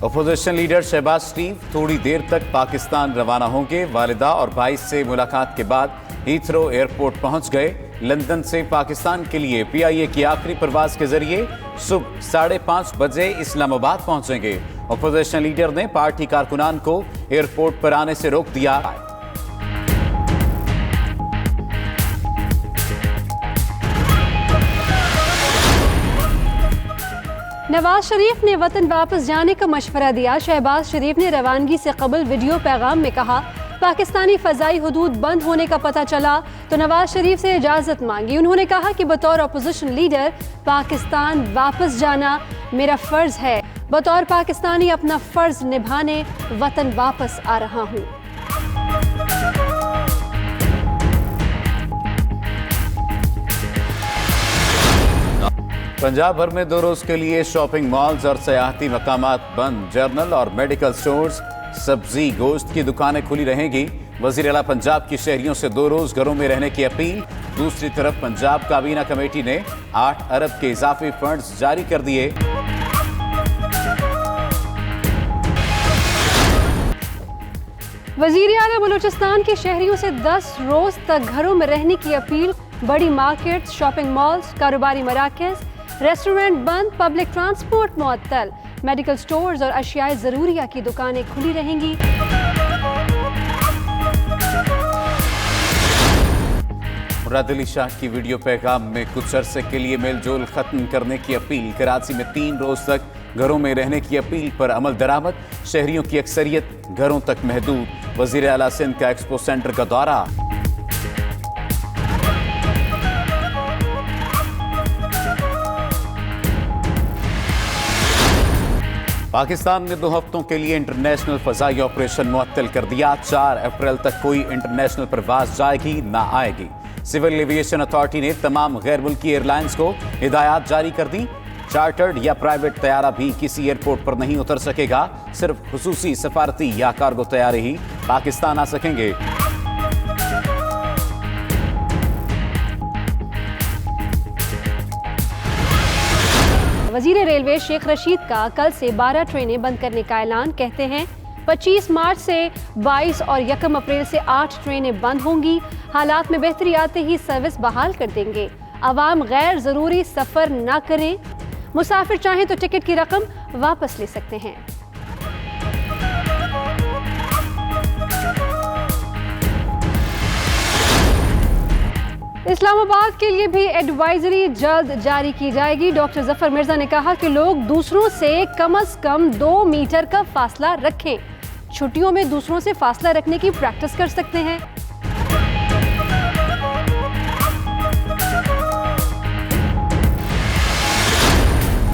Opposition leader Shahbaz شریف تھوڑی دیر تک پاکستان روانہ ہوں گے۔ والدہ اور بھائی سے ملاقات کے بعد ہیتھرو ایئرپورٹ پہنچ گئے۔ لندن سے پاکستان کے لیے پی آئی اے کی آخری پرواز کے ذریعے صبح 5:30 بجے اسلام آباد پہنچیں گے۔ اپوزیشن لیڈر نے پارٹی کارکنان کو ایئرپورٹ پر آنے سے روک دیا۔ نواز شریف نے وطن واپس جانے کا مشورہ دیا۔ شہباز شریف نے روانگی سے قبل ویڈیو پیغام میں کہا، پاکستانی فضائی حدود بند ہونے کا پتہ چلا تو نواز شریف سے اجازت مانگی۔ انہوں نے کہا کہ بطور اپوزیشن لیڈر پاکستان واپس جانا میرا فرض ہے۔ بطور پاکستانی اپنا فرض نبھانے وطن واپس آ رہا ہوں۔ پنجاب بھر میں 2 روز کے لیے شاپنگ مالز اور سیاحتی مقامات بند۔ جرنل اور میڈیکل سٹورز، سبزی گوشت کی دکانیں کھلی رہیں گی۔ وزیر اعلیٰ پنجاب کی شہریوں سے 2 روز گھروں میں رہنے کی اپیل۔ دوسری طرف پنجاب کابینہ کمیٹی نے 8 ارب کے اضافی فنڈز جاری کر دیے۔ وزیر اعلیٰ بلوچستان کے شہریوں سے 10 روز تک گھروں میں رہنے کی اپیل۔ بڑی مارکیٹس، شاپنگ مالز، کاروباری مراکز، ریسٹورنٹ بند، پبلک ٹرانسپورٹ معطل، میڈیکل سٹورز اور اشیاء ضروریہ کی دکانیں کھلی رہیں گی۔ مراد علی شاہ کی ویڈیو پیغام میں کچھ عرصے کے لیے میل جول ختم کرنے کی اپیل۔ کراچی میں 3 روز تک گھروں میں رہنے کی اپیل پر عمل درآمد۔ شہریوں کی اکثریت گھروں تک محدود۔ وزیر اعلیٰ سندھ کا ایکسپو سینٹر کا دورہ۔ پاکستان نے 2 ہفتوں کے لیے انٹرنیشنل فضائی آپریشن معطل کر دیا۔ 4 اپریل تک کوئی انٹرنیشنل پرواز جائے گی نہ آئے گی۔ سول ایویشن اتھارٹی نے تمام غیر ملکی ایئر لائنز کو ہدایات جاری کر دی۔ چارٹرڈ یا پرائیویٹ طیارہ بھی کسی ایئرپورٹ پر نہیں اتر سکے گا۔ صرف خصوصی سفارتی یا کارگو طیارے ہی پاکستان آ سکیں گے۔ وزیر ریلوے شیخ رشید کا کل سے 12 ٹرینیں بند کرنے کا اعلان۔ کہتے ہیں 25 مارچ سے 22 اور 1 اپریل سے 8 ٹرینیں بند ہوں گی۔ حالات میں بہتری آتے ہی سروس بحال کر دیں گے۔ عوام غیر ضروری سفر نہ کریں۔ مسافر چاہیں تو ٹکٹ کی رقم واپس لے سکتے ہیں۔ اسلام آباد کے لیے بھی ایڈوائزری جلد جاری کی جائے گی۔ ڈاکٹر ظفر مرزا نے کہا کہ لوگ دوسروں سے کم از کم 2 میٹر کا فاصلہ رکھیں۔ چھٹیوں میں دوسروں سے فاصلہ رکھنے کی پریکٹس کر سکتے ہیں۔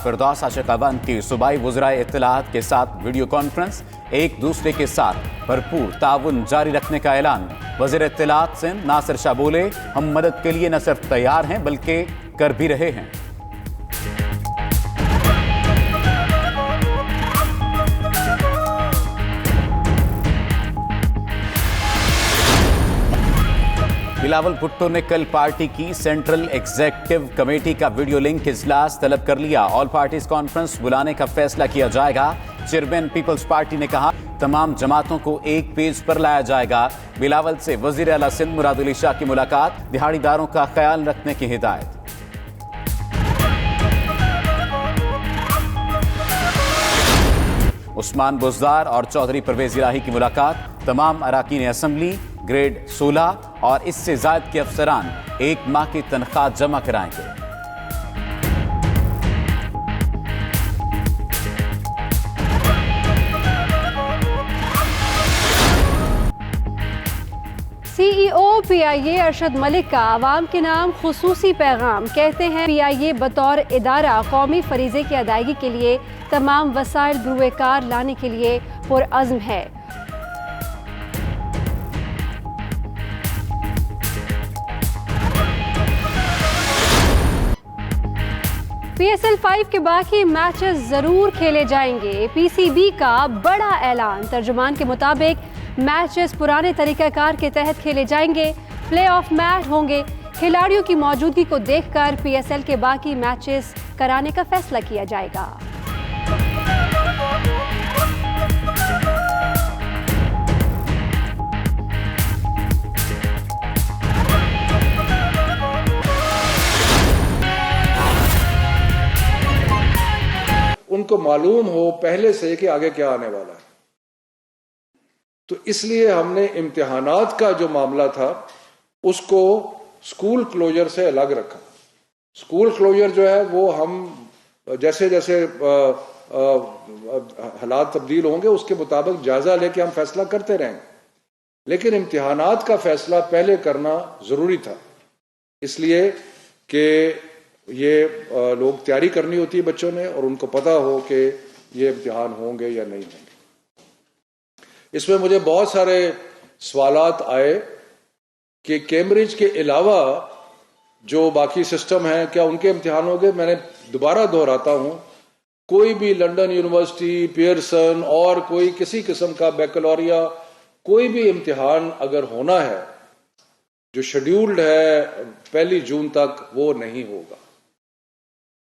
فردوس عاشقاوان کی صوبائی وزرائے اطلاعات کے ساتھ ویڈیو کانفرنس۔ ایک دوسرے کے ساتھ بھرپور تعاون جاری رکھنے کا اعلان۔ وزیر اطلاعات سندھ ناصر شاہ بولے، ہم مدد کے لیے نہ صرف تیار ہیں بلکہ کر بھی رہے ہیں۔ بلاول بھٹو نے کل پارٹی کی سینٹرل ایگزیکٹو کمیٹی کا ویڈیو لنک اجلاس طلب کر لیا۔ آل پارٹیز کانفرنس بلانے کا فیصلہ کیا جائے گا۔ چیئرمین پیپلز پارٹی نے کہا تمام جماعتوں کو ایک پیج پر لایا جائے گا۔ بلاول سے وزیر اعلیٰ سندھ مراد علی شاہ کی ملاقات۔ دہاڑی داروں کا خیال رکھنے کی ہدایت۔ عثمان بزدار اور چودھری پرویز الہی کی ملاقات۔ تمام اراکین اسمبلی گریڈ 16 اور اس سے زائد کے افسران 1 ماہ کی تنخواہ جمع کرائیں گے۔ سی ای او پی آئی اے ارشد ملک کا عوام کے نام خصوصی پیغام۔ کہتے ہیں پی آئی اے بطور ادارہ قومی فریضے کی ادائیگی کے لیے تمام وسائل بروئے کار لانے کے لیے پرعزم ہے۔ پی ایس ایل 5 کے باقی میچز ضرور کھیلے جائیں گے۔ پی سی بی کا بڑا اعلان۔ ترجمان کے مطابق میچز پرانے طریقہ کار کے تحت کھیلے جائیں گے۔ پلے آف میچ ہوں گے۔ کھلاڑیوں کی موجودگی کو دیکھ کر پی ایس ایل کے باقی میچز کرانے کا فیصلہ کیا جائے گا۔ کو معلوم ہو پہلے سے کہ آگے کیا آنے والا ہے. تو اس لیے ہم نے امتحانات کا جو معاملہ تھا اس کو اسکول کلوجر سے الگ رکھا. اسکول کلوجر جو ہے وہ ہم جیسے جیسے حالات تبدیل ہوں گے اس کے مطابق جائزہ لے کے ہم فیصلہ کرتے رہیں گے. لیکن امتحانات کا فیصلہ پہلے کرنا ضروری تھا، اس لیے کہ یہ لوگ تیاری کرنی ہوتی ہے بچوں نے، اور ان کو پتا ہو کہ یہ امتحان ہوں گے یا نہیں ہوں گے. اس میں مجھے بہت سارے سوالات آئے کہ کیمبرج کے علاوہ جو باقی سسٹم ہیں کیا ان کے امتحان ہوں گے. میں نے دوبارہ دہراتا ہوں، کوئی بھی لنڈن یونیورسٹی، پیئرسن اور کوئی کسی قسم کا بیکلوریا کوئی بھی امتحان اگر ہونا ہے جو شیڈیولڈ ہے 1 جون تک، وہ نہیں ہوگا.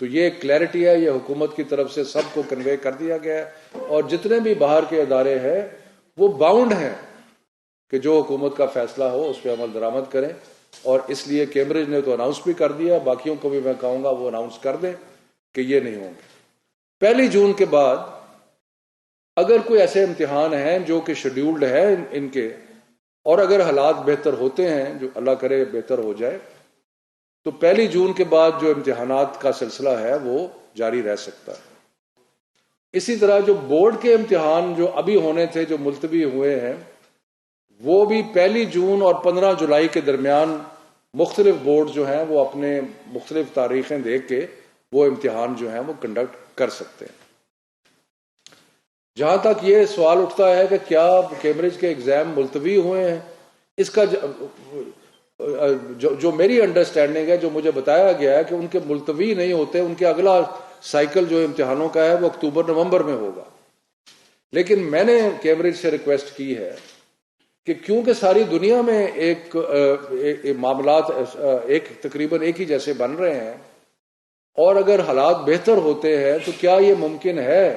تو یہ کلیئرٹی ہے، یہ حکومت کی طرف سے سب کو کنوے کر دیا گیا ہے، اور جتنے بھی باہر کے ادارے ہیں وہ باؤنڈ ہیں کہ جو حکومت کا فیصلہ ہو اس پہ عمل درآمد کریں. اور اس لیے کیمبرج نے تو اناؤنس بھی کر دیا، باقیوں کو بھی میں کہوں گا وہ اناؤنس کر دیں کہ یہ نہیں ہوں گے. 1 جون کے بعد اگر کوئی ایسے امتحان ہیں جو کہ شیڈیولڈ ہے ان کے، اور اگر حالات بہتر ہوتے ہیں، جو اللہ کرے بہتر ہو جائے، تو 1 جون کے بعد جو امتحانات کا سلسلہ ہے وہ جاری رہ سکتا ہے. اسی طرح جو بورڈ کے امتحان جو ابھی ہونے تھے جو ملتوی ہوئے ہیں، وہ بھی 1 جون اور 15 جولائی کے درمیان مختلف بورڈ جو ہیں وہ اپنے مختلف تاریخیں دیکھ کے وہ امتحان جو ہیں وہ کنڈکٹ کر سکتے ہیں. جہاں تک یہ سوال اٹھتا ہے کہ کیا کیمبرج کے ایگزام ملتوی ہوئے ہیں، اس کا جو میری انڈرسٹینڈنگ ہے، جو مجھے بتایا گیا ہے کہ ان کے ملتوی نہیں ہوتے، ان کے اگلا سائیکل جو امتحانوں کا ہے وہ اکتوبر نومبر میں ہوگا. لیکن میں نے کیمبرج سے ریکویسٹ کی ہے کہ کیونکہ ساری دنیا میں ایک معاملات تقریباً ایک ہی جیسے بن رہے ہیں، اور اگر حالات بہتر ہوتے ہیں تو کیا یہ ممکن ہے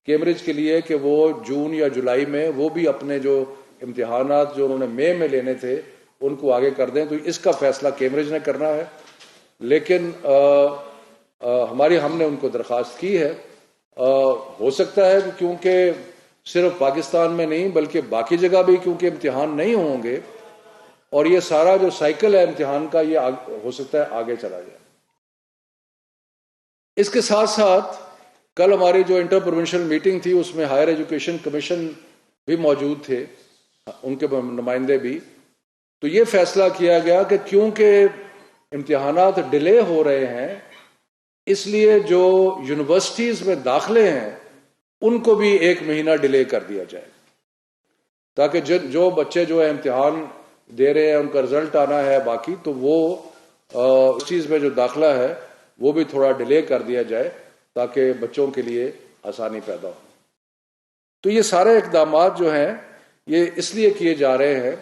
کیمبرج کے لیے کہ وہ جون یا جولائی میں وہ بھی اپنے جو امتحانات جو انہوں نے مئی میں لینے تھے ان کو آگے کر دیں. تو اس کا فیصلہ کیمبرج نے کرنا ہے. لیکن ہم نے ان کو درخواست کی ہے. ہو سکتا ہے کہ کیونکہ صرف پاکستان میں نہیں بلکہ باقی جگہ بھی کیونکہ امتحان نہیں ہوں گے، اور یہ سارا جو سائیکل ہے امتحان کا یہ ہو سکتا ہے آگے چلا جائے. اس کے ساتھ ساتھ کل ہماری جو انٹر پروونشل میٹنگ تھی اس میں ہائر ایجوکیشن کمیشن بھی موجود تھے، ان کے نمائندے بھی. تو یہ فیصلہ کیا گیا کہ کیونکہ امتحانات ڈیلے ہو رہے ہیں، اس لیے جو یونیورسٹیز میں داخلے ہیں ان کو بھی 1 مہینہ ڈیلے کر دیا جائے، تاکہ جو بچے جو ہے امتحان دے رہے ہیں ان کا رزلٹ آنا ہے باقی، تو وہ اس چیز میں جو داخلہ ہے وہ بھی تھوڑا ڈیلے کر دیا جائے تاکہ بچوں کے لیے آسانی پیدا ہو. تو یہ سارے اقدامات جو ہیں یہ اس لیے کیے جا رہے ہیں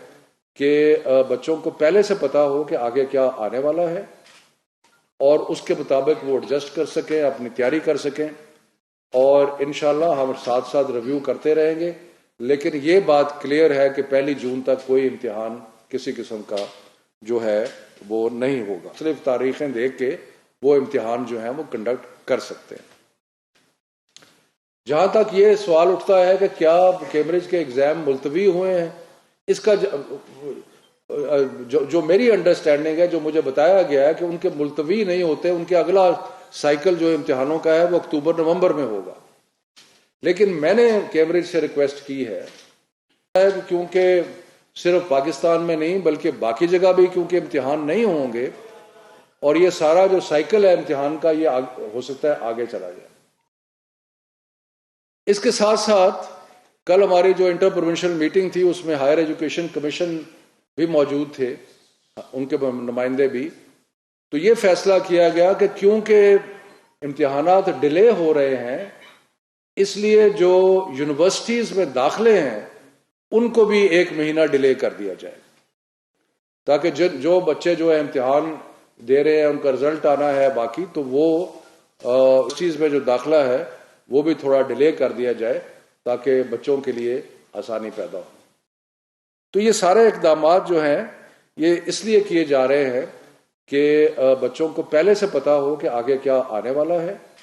کہ بچوں کو پہلے سے پتا ہو کہ آگے کیا آنے والا ہے، اور اس کے مطابق وہ ایڈجسٹ کر سکیں، اپنی تیاری کر سکیں. اور انشاءاللہ ہم ساتھ ساتھ ریویو کرتے رہیں گے. لیکن یہ بات کلیئر ہے کہ 1 جون تک کوئی امتحان کسی قسم کا جو ہے وہ نہیں ہوگا. صرف تاریخیں دیکھ کے وہ امتحان جو ہیں وہ کنڈکٹ کر سکتے ہیں. جہاں تک یہ سوال اٹھتا ہے کہ کیا کیمبرج کے ایگزام ملتوی ہوئے ہیں، اس کا جو میری انڈرسٹینڈنگ ہے، جو مجھے بتایا گیا ہے کہ ان کے ملتوی نہیں ہوتے، ان کے اگلا سائیکل جو امتحانوں کا ہے وہ اکتوبر نومبر میں ہوگا. لیکن میں نے کیمبرج سے ریکویسٹ کی ہے کہ کیونکہ صرف پاکستان میں نہیں بلکہ باقی جگہ بھی کیونکہ امتحان نہیں ہوں گے، اور یہ سارا جو سائیکل ہے امتحان کا یہ ہو سکتا ہے آگے چلا جائے. اس کے ساتھ ساتھ کل ہماری جو انٹر پروونشل میٹنگ تھی اس میں ہائر ایجوکیشن کمیشن بھی موجود تھے، ان کے نمائندے بھی. تو یہ فیصلہ کیا گیا کہ کیونکہ امتحانات ڈیلے ہو رہے ہیں، اس لیے جو یونیورسٹیز میں داخلے ہیں ان کو بھی 1 مہینہ ڈیلے کر دیا جائے، تاکہ جو بچے جو ہے امتحان دے رہے ہیں ان کا رزلٹ آنا ہے باقی، تو وہ اس چیز میں جو داخلہ ہے وہ بھی تھوڑا ڈیلے کر دیا جائے تاکہ بچوں کے لیے آسانی پیدا ہو. تو یہ سارے اقدامات جو ہیں یہ اس لیے کیے جا رہے ہیں کہ بچوں کو پہلے سے پتا ہو کہ آگے کیا آنے والا ہے،